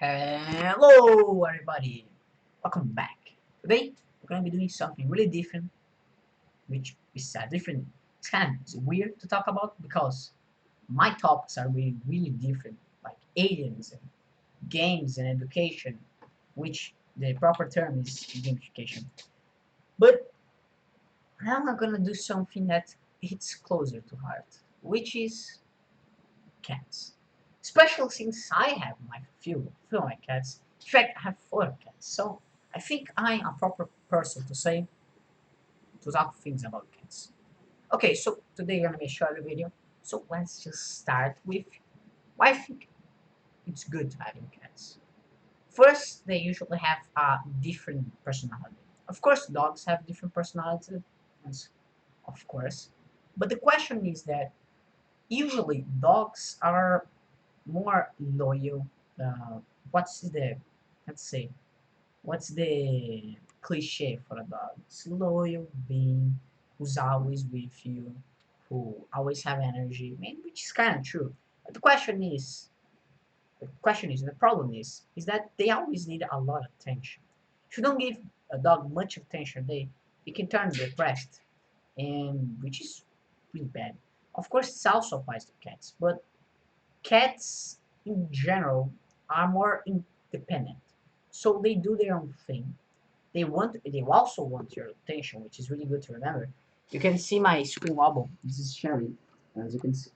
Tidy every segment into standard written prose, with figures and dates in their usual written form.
Hello everybody, welcome back. Today we're gonna be doing something really different, which is different. It's kind of weird to talk about because my topics are really different, like aliens and games and education, which the proper term is gamification. But now I'm gonna do something that hits closer to heart, which is cats. Especially since I have my few of my cats. In fact, I have four cats. So I think I'm a proper person to talk things about cats. Okay, so today I'm gonna be a short video. So let's just start with why I think it's good having cats. First, they usually have a different personality. Of course, dogs have different personalities, of course. But the question is that usually dogs are more loyal. What's the let's say what's the cliche for a dog? It's loyal being who's always with you, who always have energy. I mean, which is kind of true. But the problem is that they always need a lot of attention. If you don't give a dog much attention, they can turn depressed, and which is really bad. Of course, it also applies to cats, but cats in general are more independent, so they do their own thing. They also want your attention, which is really good to remember. You can see my screen wobble. This is Sherry, as you can see.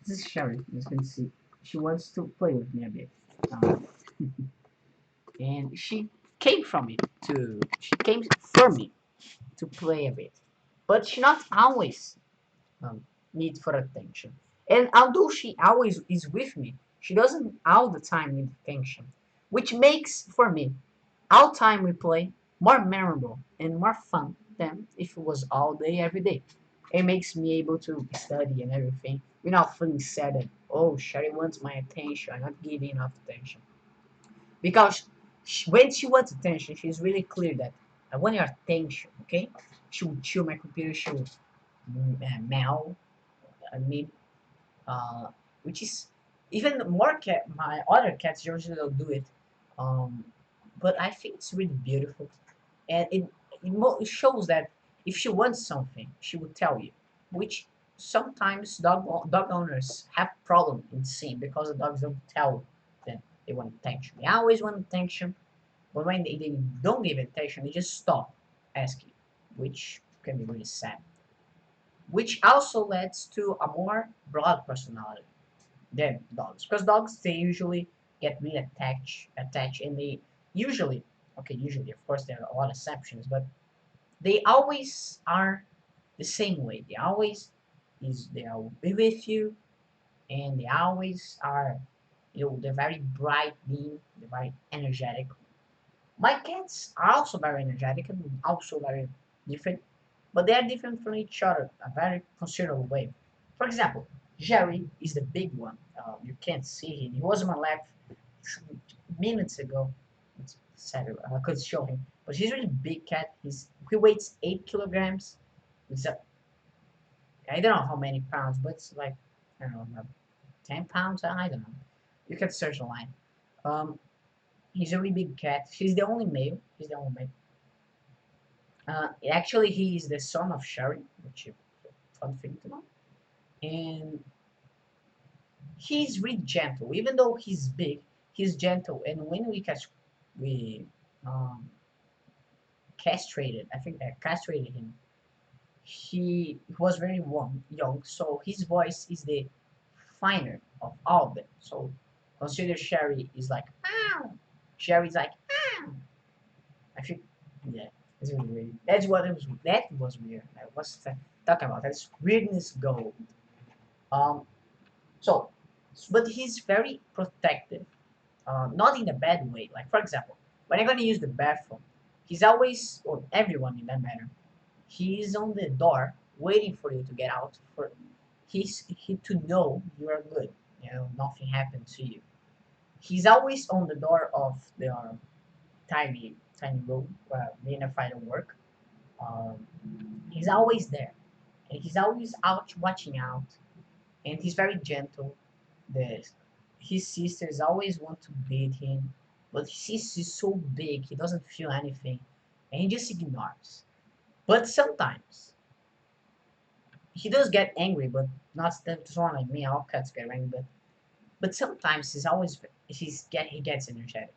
This is Sherry, as you can see. She wants to play with me a bit, um, and she came for me to play a bit, but she not always um, need for attention. And although she always is with me, she doesn't all the time need attention, which makes for me all time we play more memorable and more fun than if it was all day every day. It makes me able to study and everything without feeling sad that oh Sherry wants my attention, I'm not giving enough attention. Because when she wants attention, she's really clear that I want your attention, okay? She will chew my computer, she will meow, I mean, uh, which is even more cat. My other cats usually don't do it, um, but I think it's really beautiful, and it shows that if she wants something, she will tell you, which sometimes dog owners have problem in seeing because the dogs don't tell them they want attention. They always want attention, but when they don't give attention, they just stop asking, which can be really sad. Which also leads to a more broad personality than dogs, because dogs they usually get really attached, and they usually, okay, usually of course there are a lot of exceptions, but they always are the same way. They are with you, and they always are, they're very bright being, they're very energetic. My cats are also very energetic and also very different, but they are different from each other a very considerable way. For example, Jerry is the big one. You can't see him. He was on my lap minutes ago. It's sad. I could show him, but he's a really big cat. He weighs 8 kilograms. It's a, I don't know how many pounds, but it's like I don't know, about 10 pounds. I don't know. You can search online. Um, he's a really big cat. He's the only male. He's the only male. Actually, he is the son of Sherry, which is a fun thing to know. And he's really gentle. Even though he's big, he's gentle. And when we um, castrated, I think I castrated him. He was very young, so his voice is the finer of all of them. So consider Sherry is like, ow. Sherry's like, ow. I think, yeah, it's really weird. That's what it was. That was weird. I was talking about. That's weirdness gold. Um, so, but he's very protective. Not in a bad way. Like for example, when I'm gonna use the bathroom, he's always, or everyone in that matter, he's on the door waiting for you to get out. For he to know you are good. Nothing happened to you. He's always on the door of the tiny room where me and a fighter work. Um, he's always there, and he's always out watching out, and he's very gentle. The his sisters always want to beat him, but he's so big, he doesn't feel anything, and he just ignores. But sometimes he does get angry, but not that one like me. All cats get angry, but sometimes he gets energetic,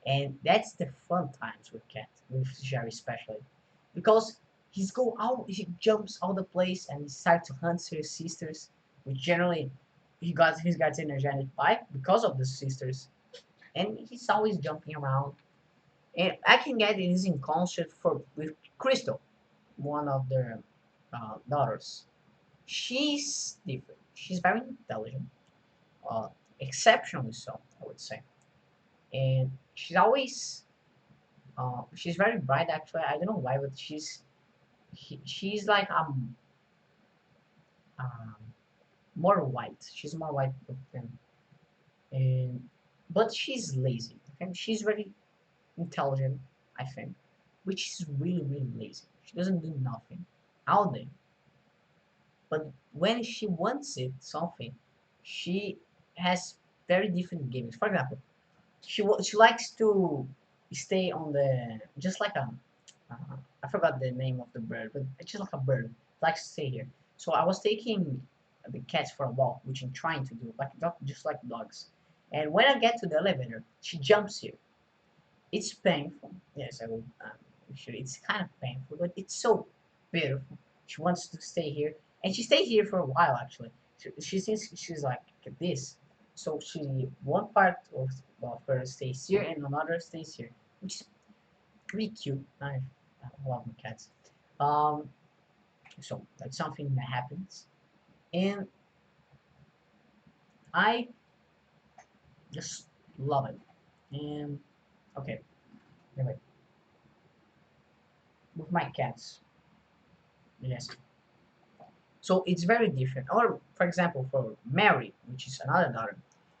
and that's the fun times with cat with Jerry especially, because he jumps all the place and he starts to hunt his sisters, which generally he got energetic by because of the sisters, and he's always jumping around. And I can get in his concert for with Crystal, one of their daughters. She's different. She's very intelligent, uh, exceptionally so, I would say. And she's very bright. Actually, I don't know why, but she's like um more white. She's more white than and but she's lazy. Okay, she's very intelligent, I think, which is really lazy. She doesn't do nothing all day. But when she wants it something, she has very different games. For example, she likes to stay on the just like I forgot the name of the bird, but it's just like a bird. Likes to stay here. So I was taking the cats for a walk, which I'm trying to do, like dog, just like dogs. And when I get to the elevator, she jumps here. It's painful. Yes, I will. Sure, it's kind of painful, but it's so beautiful. She wants to stay here, and she stayed here for a while actually. She thinks she's like this, so she one part of her stays here and another stays here, which is pretty cute. I love my cats. Um, so that's something that happens, and I just love it. And okay, anyway, with my cats, yes. So it's very different. Or, for example, for Mary, which is another daughter,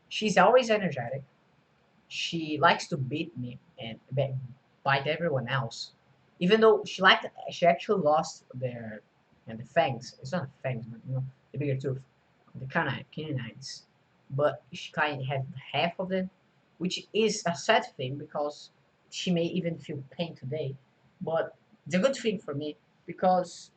she's always energetic. She likes to beat me and bite everyone else. Even though she actually lost the fangs. It's not fangs, but the bigger tooth, the canines. But she kind of had half of them, which is a sad thing because she may even feel pain today. But it's a good thing for me because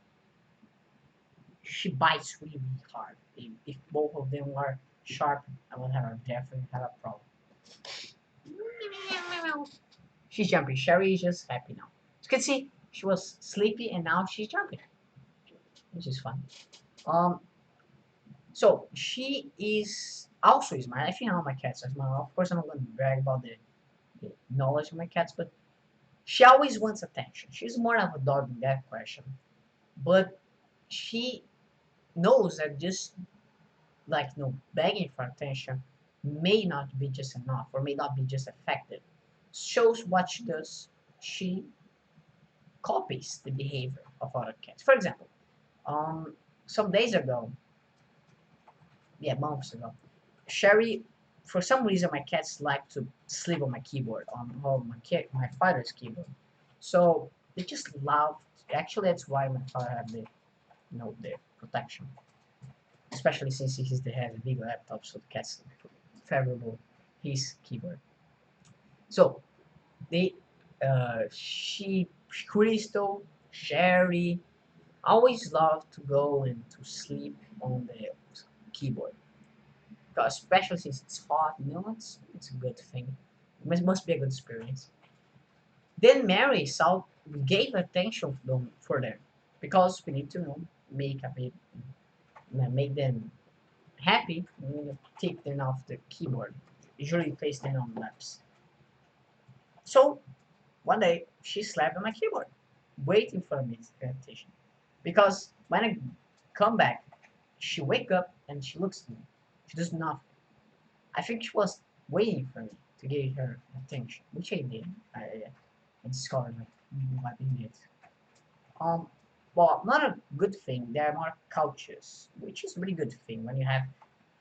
she bites really hard. If both of them are sharp, I will definitely have a problem. She's jumping. Sherry is just happy now. You can see she was sleepy and now she's jumping, which is fun. Um, so she is also smart. I think all my cats are smart. Of course, I'm not going to brag about the knowledge of my cats, but she always wants attention. She's more of a dog in that question, but she knows that just like begging for attention may not be just enough or may not be just effective. Shows what she does. She copies the behavior of other cats. For example, um, some days ago, yeah, months ago, Sherry, for some reason, my cats like to sleep on my keyboard, on my father's keyboard. So they just love. Actually, that's why my father had the protection, especially since has a big laptop, so the cats favorable his keyboard. So they, Crystal, Sherry, always love to go and to sleep on the keyboard. Especially since it's hot, it's a good thing. It must be a good experience. Then Mary saw gave attention for them because we need to make a bit, make them happy. We need to take them off the keyboard. Usually place them on laps. So one day she slept on my keyboard, waiting for me to pay attention. Because when I come back, she wake up and she looks at me. She does nothing. I think she was waiting for me to give her attention, which I did. I discovered that I did it. Um, well, not a good thing. They're more cautious, which is a really good thing when you have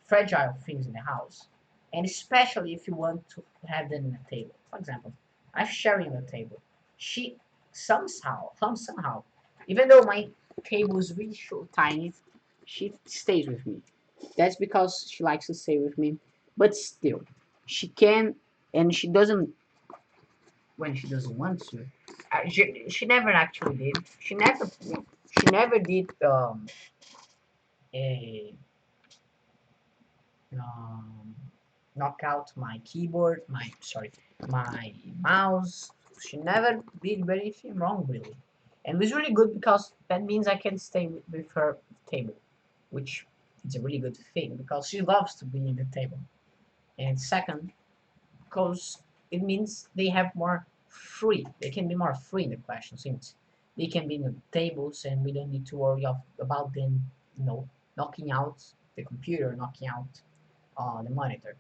fragile things in the house, and especially if you want to have them in a table. For example, I'm sharing a table. She somehow, even though my table is really short, tiny, she stays with me. That's because she likes to stay with me. but still, she can, and she doesn't when she doesn't want to. She never actually did. She never did a um, knock out my keyboard, my mouse. She never did anything wrong really, and it's really good because that means I can stay with her table, which is a really good thing because she loves to be in the table. And second, because it means they have more free. They can be more free in the questions since they can be in the tables and we don't need to worry about them, knocking out the computer, knocking out the monitor,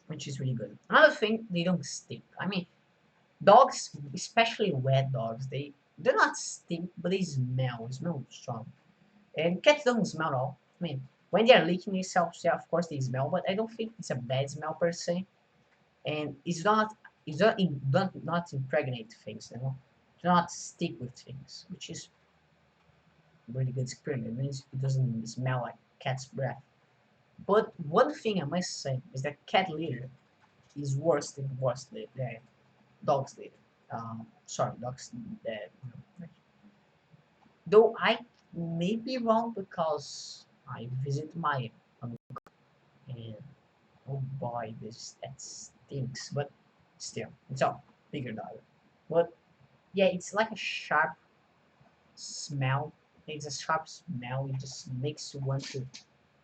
which is really good. Another thing, they don't stink. I mean, dogs, especially wet dogs, they do not stink, but they smell strong. And cats don't smell at all. I mean, when they're licking themselves, yeah, of course they smell, but I don't think it's a bad smell per se. And it's not impregnate things, do not stick with things, which is a really good experience. It means it doesn't smell like cat's breath. But one thing I must say is that cat litter is worse than dog's litter. Sorry, dog's uh, though I may be wrong because I visit my uncle and oh boy, this that stinks. But still, it's all bigger dog. But yeah, it's like a sharp smell. It's a sharp smell. It just makes you want to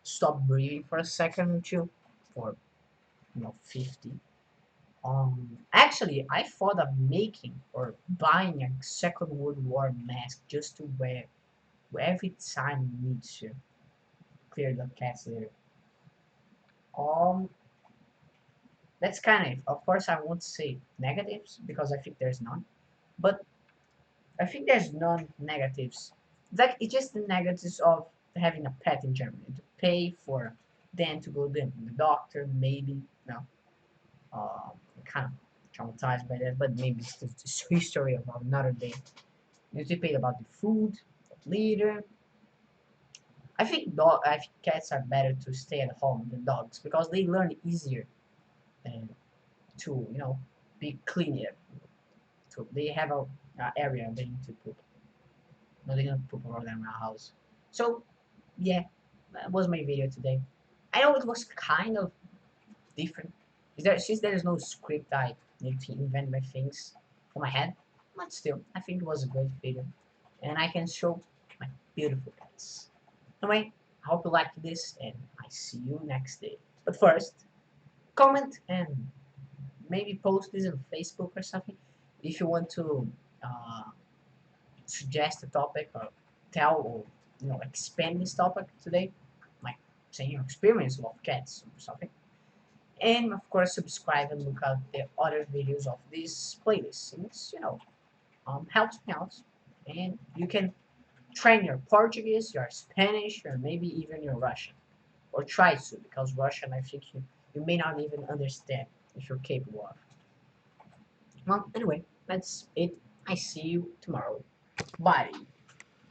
stop breathing for a second or two, for 50. Actually, I thought of making or buying a Second World War mask just to wear every time we need to clear the cat's litter. Um, that's kind of course, I won't say negatives because I think there's none, but I think there's none negatives. Like it's just the negatives of having a pet in Germany to pay for them to go to the doctor, maybe. Kind of traumatized by that, but maybe it's the history of another day. You need to pay about the food, leader. I think cats are better to stay at home than dogs because they learn easier and to be cleaner. So they have a area they need to poop. No, they don't poop around their house. So yeah, that was my video today. I know it was kind of different. Since there is no script, I need to invent my things for my head. But still, I think it was a great video, and I can show my beautiful pets. Anyway, I hope you liked this, and I see you next day. But first, comment and maybe post this on Facebook or something if you want to uh, suggest a topic or tell or expand this topic today, like saying your experience of cats or something. And of course, subscribe and look at the other videos of this playlist. It's helps me out, and you can train your Portuguese, your Spanish, or maybe even your Russian, or try to because Russian I think you may not even understand if you're capable of. Well, anyway, that's it. I see you tomorrow. Bye.